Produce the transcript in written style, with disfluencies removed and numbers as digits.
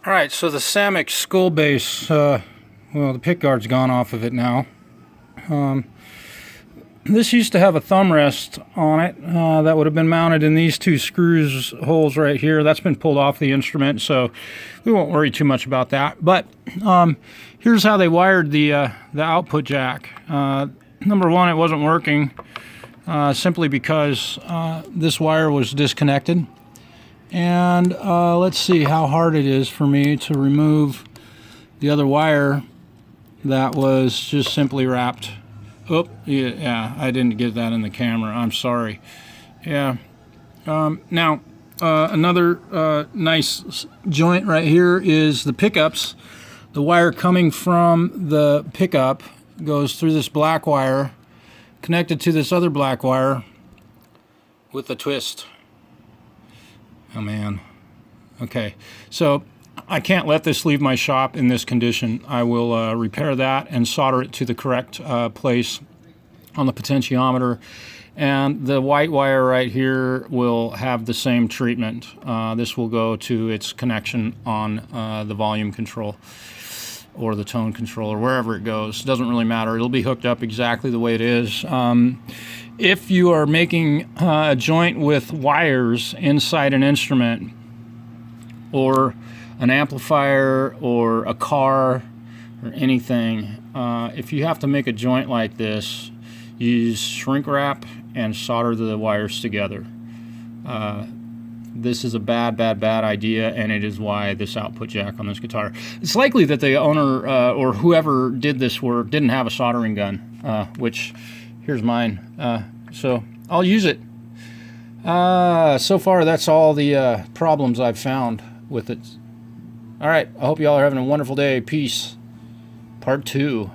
Alright, so the Samick skull base, well, the pick guard's gone off of it now. This used to have a thumb rest on it that would have been mounted in these two screws holes right here. That's been pulled off the instrument, so we won't worry too much about that. But here's how they wired the output jack. Number one, it wasn't working simply because this wire was disconnected. And let's see how hard it is for me to remove the other wire that was just simply wrapped. Oh, yeah, I didn't get that in the camera. I'm sorry. Yeah. Now, another nice joint right here is the pickups. The wire coming from the pickup goes through this black wire, connected to this other black wire with a twist. Oh man. Okay, so I can't let this leave my shop in this condition. I will repair that and solder it to the correct place on the potentiometer. And the white wire right here will have the same treatment. This will go to its connection on the volume control or the tone control or wherever it goes. It doesn't really matter. It'll be hooked up exactly the way it is. If you are making a joint with wires inside an instrument or an amplifier or a car or anything, if you have to make a joint like this, use shrink wrap and solder the wires together. This is a bad idea, and it is why this output jack on this guitar. It's likely that the owner or whoever did this work didn't have a soldering gun, which here's mine. So I'll use it. So far, that's all the problems I've found with it. All right, I hope you all are having a wonderful day. Peace. Part 2.